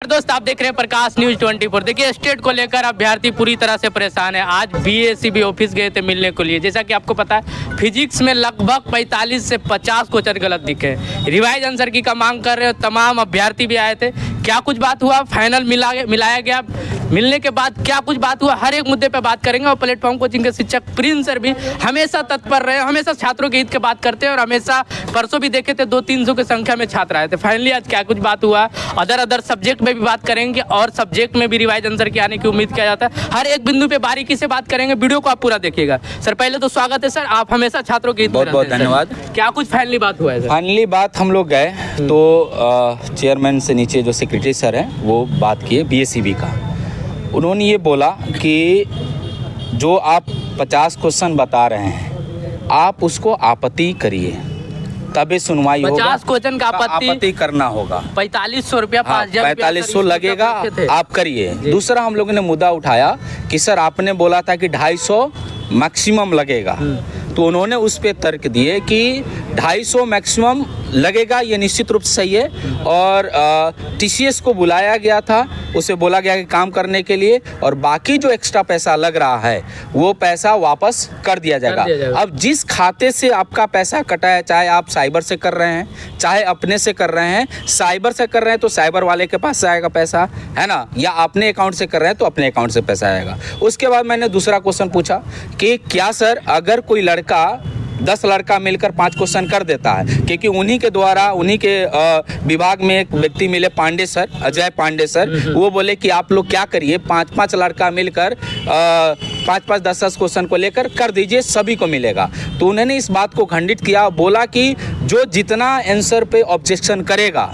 दोस्त, आप देख रहे हैं प्रकाश न्यूज 24। देखिए, स्टेट को लेकर अभ्यर्थी पूरी तरह से परेशान है। आज बीएसीबी ऑफिस गए थे मिलने के लिए। जैसा कि आपको पता है, फिजिक्स में लगभग 45 से 50 क्वेश्चन गलत दिखे। रिवाइज आंसर की का मांग कर रहे, तमाम अभ्यर्थी भी आए थे। क्या कुछ बात हुआ, फाइनल मिलाया गया, मिलने के बाद क्या कुछ बात हुआ, हर एक मुद्दे पे बात करेंगे। और प्लेटफॉर्म कोचिंग के शिक्षक प्रिंस सर भी हमेशा तत्पर रहे, हमेशा छात्रों के हित की बात करते हैं। और हमेशा परसों भी देखे थे 200-300 की संख्या में छात्र आए थे। फाइनली आज क्या कुछ बात हुआ, अदर सब्जेक्ट में भी बात करेंगे और सब्जेक्ट में भी रिवाइज आंसर के आने की उम्मीद किया जाता है। हर एक बिंदु पे बारीकी से बात करेंगे। वीडियो को आप पूरा देखिएगा। सर, पहले तो स्वागत है सर, आप हमेशा छात्रों के हित में। बहुत धन्यवाद। क्या कुछ फाइनली बात हुआ है सर? फाइनली बात, हम लोग गए तो चेयरमैन से नीचे जो सेक्रेटरी सर हैं वो बात किए बीएसीबी का। उन्होंने ये बोला कि जो आप 50 क्वेश्चन बता रहे हैं, आप उसको आपत्ति करिए, तभी सुनवाई होगा। 50 क्वेश्चन का आपत्ति करना होगा। 4500 रुपया, 4500 लगेगा, आप करिए। दूसरा हम लोगों ने मुद्दा उठाया कि सर आपने बोला था कि 250 मैक्सिमम लगेगा, तो उन्होंने उस पर तर्क दिए कि 250 मैक्सिमम लगेगा, ये निश्चित रूप से सही है। और टीसीएस को बुलाया गया था, उसे बोला गया कि काम करने के लिए, और बाकी जो एक्स्ट्रा पैसा लग रहा है वो पैसा वापस कर दिया जाएगा। अब जिस खाते से आपका पैसा कटा है, चाहे आप साइबर से कर रहे हैं, चाहे अपने से कर रहे हैं, साइबर से कर रहे हैं तो साइबर वाले के पास से आएगा पैसा, है ना, या अपने अकाउंट से कर रहे हैं तो अपने अकाउंट से पैसा आएगा। उसके बाद मैंने दूसरा क्वेश्चन पूछा कि क्या सर, अगर कोई लड़का 10 लड़का मिलकर 5 क्वेश्चन कर देता है, क्योंकि उन्हीं के द्वारा, उन्हीं के विभाग में एक व्यक्ति मिले, पांडे सर, अजय पांडे सर, वो बोले कि आप लोग क्या करिए, 5-5 लड़का मिलकर 5-5, 10-10 क्वेश्चन को लेकर कर दीजिए, सभी को मिलेगा। तो उन्होंने इस बात को खंडित किया, बोला कि जो जितना आंसर पे ऑब्जेक्शन करेगा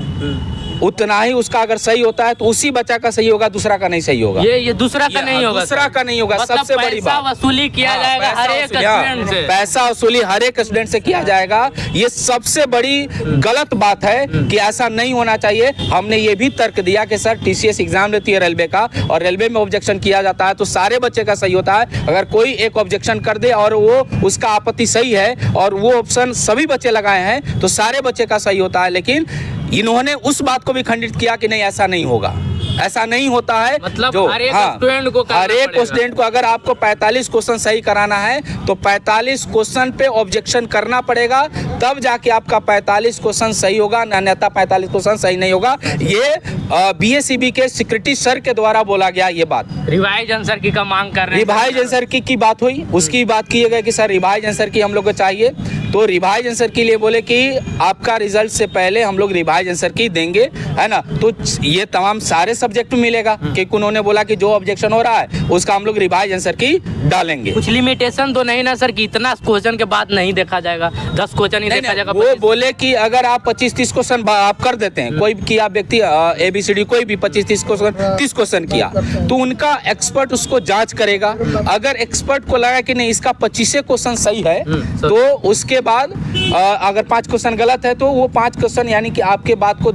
उतना ही उसका अगर सही होता है तो उसी बच्चा का सही होगा, दूसरा का नहीं सही होगा। ये दूसरा का नहीं होगा, दूसरा का नहीं होगा। मतलब सबसे बड़ी बात, वसूली किया जाएगा हर एक स्टूडेंट से, पैसा वसूली हर एक स्टूडेंट से किया जाएगा। ये सबसे बड़ी गलत बात है कि ऐसा नहीं होना चाहिए। हमने ये भी तर्क दिया कि सर टीसीएस एग्जाम लेती है रेलवे का, और रेलवे में ऑब्जेक्शन किया जाता है तो सारे बच्चे का सही होता है। अगर कोई एक ऑब्जेक्शन कर दे और वो उसका आपत्ति सही है और वो ऑप्शन सभी बच्चे लगाए हैं तो सारे बच्चे का सही होता है। लेकिन इन्होंने उस बात को भी खंडित किया कि नहीं, ऐसा नहीं होगा, ऐसा नहीं होता है। मतलब हर एक स्टूडेंट को, हर एक स्टूडेंट को अगर आपको 45 क्वेश्चन सही कराना है तो 45 क्वेश्चन पे ऑब्जेक्शन करना पड़ेगा, तब जाके आपका 45 क्वेश्चन सही होगा, अन्यथा 45 क्वेश्चन सही नहीं होगा। ये बीएसीबी के सेक्रेटरी सर के द्वारा बोला गया ये बात। रिवाइज आंसर की का मांग कर रहे हैं। रिवाइज आंसर की बात हुई, उसकी बात की गई कि सर रिवाइज आंसर की हम लोग को चाहिए। तो रिवाइज आंसर के लिए बोले कि आपका रिजल्ट से पहले हम लोग रिवाइज आंसर की देंगे, है ना। तो ये तमाम सारे सब्जेक्ट में मिलेगा, क्योंकि उन्होंने बोला कि जो ऑब्जेक्शन हो रहा है उसका हम लोग रिवाइज आंसर की डालेंगे। कुछ लिमिटेशन तो नहीं ना सर कि इतना क्वेश्चन के बाद नहीं देखा जाएगा, 10 क्वेश्चन ही देखा जाएगा? वो बोले कि अगर आप 25-30 क्वेश्चन आप कर देते हैं, कोई किया व्यक्ति ABCD कोई भी 25-30 क्वेश्चन 30 क्वेश्चन किया, तो उनका एक्सपर्ट उसको जांच करेगा। अगर एक्सपर्ट को लगा कि नहीं इसका 25 क्वेश्चन सही है, तो उसके बाद अगर 5 क्वेश्चन गलत है तो वो 5 क्वेश्चन यानी कि आपके बात को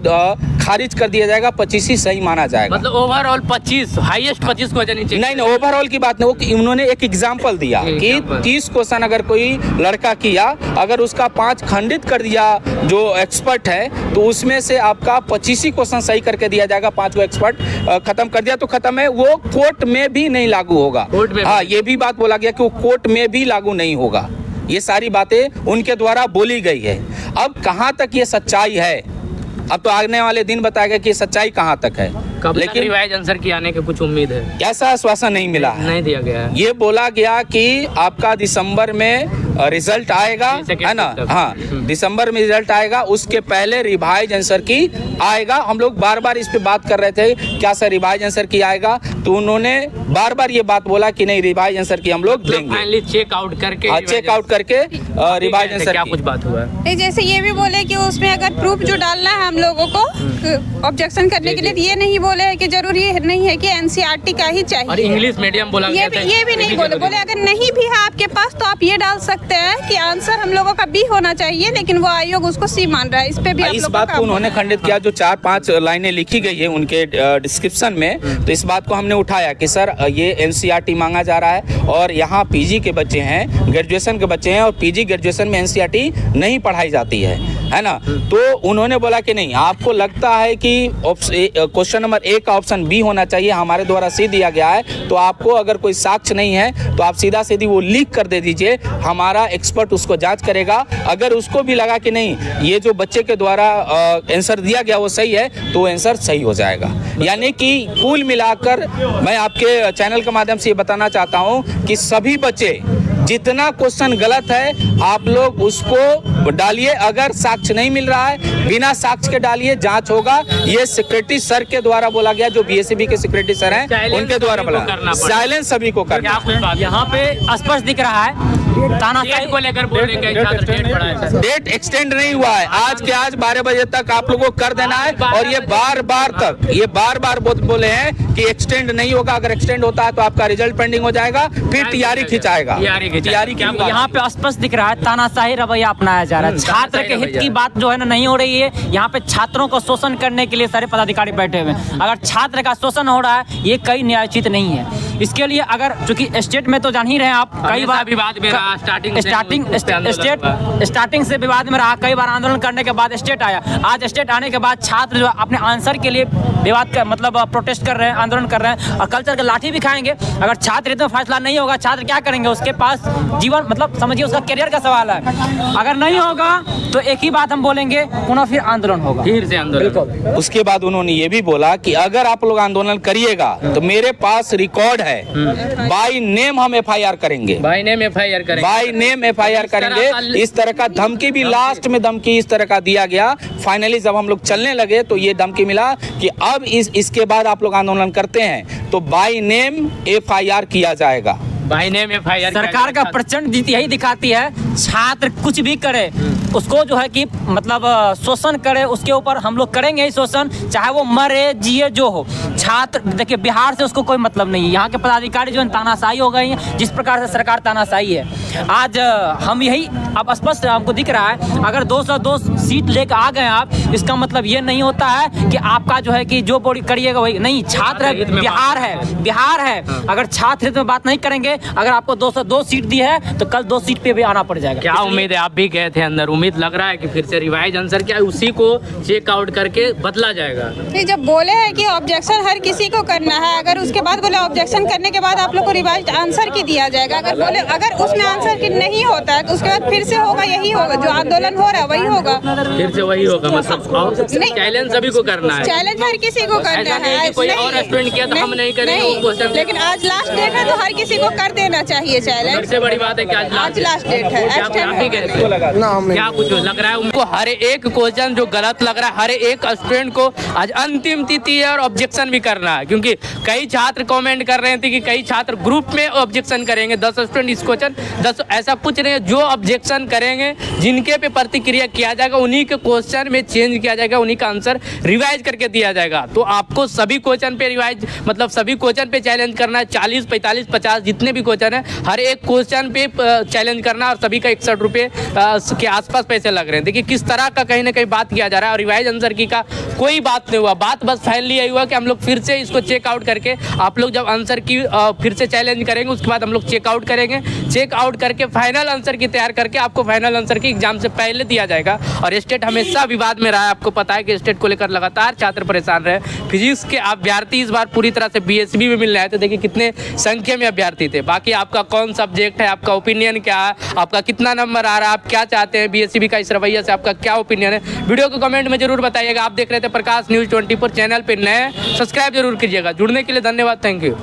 खारिज कर दिया जाएगा, 25 ही सही माना जाएगा। मतलब ओवरऑल 25, हाईएस्ट 25 क्वेश्चन ही चाहिए। नहीं, ओवरऑल की बात नहीं, उन्होंने एक एग्जांपल दिया कि 30 क्वेश्चन अगर कोई लड़का किया, अगर उसका 5 खंडित कर दिया जो एक्सपर्ट है, तो उसमें से आपका 25 ही क्वेश्चन सही करके दिया जाएगा। 5 को एक्सपर्ट खत्म कर दिया तो खत्म है, वो कोर्ट में भी नहीं लागू होगा। हाँ, ये भी बात बोला गया कि वो कोर्ट में भी लागू नहीं होगा। ये सारी बातें उनके द्वारा बोली गई है। अब कहाँ तक ये सच्चाई है, अब तो आने वाले दिन बताएगा कि सच्चाई कहाँ तक है। लेकिन रिवाइज आंसर की आने की कुछ उम्मीद है? ऐसा आश्वासन नहीं मिला है, नहीं दिया गया है। ये बोला गया कि आपका दिसंबर में रिजल्ट आएगा, है ना। हाँ, दिसंबर में रिजल्ट आएगा, उसके पहले रिवाइज आंसर की आएगा। हम लोग बार बार इस पे बात कर रहे थे, क्या सर रिवाइज आंसर की आएगा, तो उन्होंने बार बार ये बात बोला कि नहीं रिवाइज आंसर की हम लोग देंगे। फाइनली चेक आउट करके रिवाइज आंसर क्या कुछ बात हुआ है? जैसे ये भी बोले कि उसमें अगर प्रूफ जो डालना है हम लोगों को ऑब्जेक्शन करने के लिए, ये नहीं बोले है कि जरूरी नहीं है कि एनसीईआरटी का ही चाहिए। और इंग्लिश मीडियम बोला ये भी नहीं बोले अगर नहीं भी है आपके पास तो आप ये डाल सकते हैं कि आंसर हम लोगों का बी होना चाहिए, लेकिन वो आयोग उसको सी मान रहा है। इस पे भी इस बात को उन्होंने खंडित किया, जो 4-5 लाइनें लिखी गई है उनके डिस्क्रिप्शन में, तो इस बात को हमने उठाया कि सर ये एनसीईआरटी मांगा जा रहा है और यहाँ पीजी के बच्चे हैं, ग्रेजुएशन के बच्चे हैं, और पीजी ग्रेजुएशन में एनसीईआरटी नहीं पढ़ाई जाती है। है ना। तो उन्होंने बोला कि नहीं, आपको लगता है कि क्वेश्चन नंबर 1 का ऑप्शन बी होना चाहिए, हमारे द्वारा सी दिया गया है, तो आपको अगर कोई साक्ष्य नहीं है तो आप सीधा सीधी वो लीक कर दे दीजिए, हमारा एक्सपर्ट उसको जांच करेगा। अगर उसको भी लगा कि नहीं ये जो बच्चे के द्वारा आंसर दिया गया वो सही है, तो आंसर सही हो जाएगा। यानी कि कुल मिलाकर मैं आपके चैनल के माध्यम से ये बताना चाहता हूँ कि सभी बच्चे जितना क्वेश्चन गलत है आप लोग उसको डालिए, अगर साक्ष्य नहीं मिल रहा है बिना साक्ष्य के डालिए, जांच होगा। ये सेक्रेटरी सर के द्वारा बोला गया, जो बीएससीबी के सेक्रेटरी सर हैं उनके द्वारा बोला, साइलेंस सभी को करना। यहाँ पे स्पष्ट दिख रहा है तानाशाही को लेकर बोलेंगे, डेट एक्सटेंड नहीं हुआ है, आज के आज 12 बजे तक आप लोगों को कर देना है। और ये बार बार बोले हैं कि एक्सटेंड नहीं होगा, अगर एक्सटेंड होता है तो आपका रिजल्ट पेंडिंग हो जाएगा, फिर टीआरई खिंचाएगा। यहाँ पे स्पष्ट दिख रहा है तानाशाही रवैया अपनाया जा रहा है। छात्र के हित की बात जो है ना नहीं हो रही है, यहाँ पे छात्रों को शोषण करने के लिए सारे पदाधिकारी बैठे हुए हैं। अगर छात्र का शोषण हो रहा है ये कई न्यायोचित नहीं है। इसके लिए अगर चूंकि स्टेट में तो जान ही रहे हैं आप, कई बार विवाद में रहा, स्टार्टिंग से विवाद में रहा, कई बार आंदोलन करने के बाद स्टेट आया। आज स्टेट आने के बाद छात्र जो अपने आंसर के लिए विवाद का मतलब प्रोटेस्ट कर रहे हैं, आंदोलन कर रहे हैं और कल्चर के लाठी भी खाएंगे। अगर छात्र हित में फैसला नहीं होगा, छात्र क्या करेंगे? उसके पास जीवन मतलब समझिए उसका करियर का सवाल है। अगर नहीं होगा तो एक ही बात हम बोलेंगे, पुनः फिर आंदोलन होगा, फिर से आंदोलन। उसके बाद उन्होंने ये भी बोला कि अगर आप लोग आंदोलन करिएगा तो मेरे पास रिकॉर्ड है, बाय नेम हम FIR करेंगे, बाय नेम FIR करेंगे। इस तरह का धमकी भी लास्ट में धमकी इस तरह का दिया गया। फाइनली जब हम लोग चलने लगे तो ये धमकी मिला कि अब इसके बाद आप लोग आंदोलन करते हैं तो बाय नेम FIR किया जाएगा। बाय नेम FIR सरकार का प्रचंड नीति यही दिखाती है, छात्र कुछ भी करे उसको जो है कि मतलब शोषण करे, उसके ऊपर हम लोग करेंगे ही शोषण, चाहे वो मरे जिए जो हो। छात्र देखिए बिहार से उसको कोई मतलब नहीं है। यहाँ के पदाधिकारी जो है तानाशाही हो गई हैं, जिस प्रकार से सरकार तानाशाही है। आज हम यही अब स्पष्ट हमको दिख रहा है, अगर 202 सीट लेकर आ गए आप, इसका मतलब ये नहीं होता है कि आपका जो है कि जो बोली करिएगा वही नहीं। छात्र बिहार है, अगर छात्र हित में बात नहीं करेंगे, अगर आपको 202 सीट दी है तो कल 2 सीट पे भी आना पड़ जाएगा। क्या उम्मीद है? आप भी गए थे अंदर, उम्मीद लग रहा है कि फिर से रिवाइज आंसर क्या उसी को चेक आउट करके बदला जाएगा? नहीं, जब बोले हैं कि ऑब्जेक्शन हर किसी को करना है, अगर उसके बाद बोले ऑब्जेक्शन करने के बाद आप लोग को रिवाइज आंसर की दिया जाएगा, अगर बोले अगर उसमें आंसर की नहीं होता है तो उसके बाद फिर से होगा, यही होगा जो आंदोलन हो रहा है वही होगा, फिर से वही होगा। मतलब चैलेंज सभी को करना है, चैलेंज हर किसी को करना है। कोई और स्टूडेंट किया तो हम नहीं करेंगे, लेकिन आज लास्ट डेट है तो हर किसी को कर देना चाहिए चैलेंज। सबसे बड़ी बात है कि आज लास्ट डेट है। क्या कुछ लग रहा है उनको? हर एक क्वेश्चन जो गलत लग रहा है, हर एक स्टूडेंट को आज अंतिम तिथि है और ऑब्जेक्शन भी करना है, क्योंकि कई छात्र कमेंट कर रहे थे कि कई छात्र ग्रुप में ऑब्जेक्शन करेंगे। 10 स्टूडेंट इस क्वेश्चन 10 ऐसा कुछ नहीं है, जो ऑब्जेक्शन करेंगे जिनके पे प्रतिक्रिया किया जाएगा उन्हीं के क्वेश्चन में चेंज किया जाएगा, उन्हीं का आंसर रिवाइज करके दिया जाएगा। तो आपको सभी क्वेश्चन पे रिवाइज मतलब सभी क्वेश्चन पे चैलेंज करना है। 40, 45, 50 जितने भी क्वेश्चन है हर एक क्वेश्चन पे चैलेंज करना, और सभी का 61 रुपये के आसपास पैसे लग रहे हैं। देखिए किस तरह का कहीं ना कहीं बात किया जा रहा है, और रिवाइज आंसर की का कोई बात नहीं हुआ। बात बस फाइनली यही हुआ कि हम लोग फिर से इसको चेकआउट करके आप लोग जब आंसर की फिर से चैलेंज करेंगे उसके बाद हम लोग चेकआउट करेंगे, चेकआउट करके फाइनल आंसर की तैयार करके आपको फाइनल आंसर की एग्जाम से पहले दिया जाएगा। और स्टेट हमेशा विवाद में रहा है, आपको पता है कि स्टेट को लेकर लगातार छात्र परेशान रहे। फिजिक्स के अभ्यर्थी इस बार पूरी तरह से बीएससीबी में मिलने आए थे। देखिए कितने संख्या में अभ्यर्थी थे। बाकी आपका कौन सब्जेक्ट है, आपका ओपिनियन क्या है, आपका कितना नंबर आ रहा है, आप क्या चाहते हैं बीएससीबी का इस रवैया से, आपका क्या ओपिनियन है, वीडियो को कमेंट में जरूर बताइएगा। आप देख रहे थे प्रकाश न्यूज़ 24, चैनल पे नए सब्सक्राइब जरूर कीजिएगा। जुड़ने के लिए धन्यवाद, थैंक यू।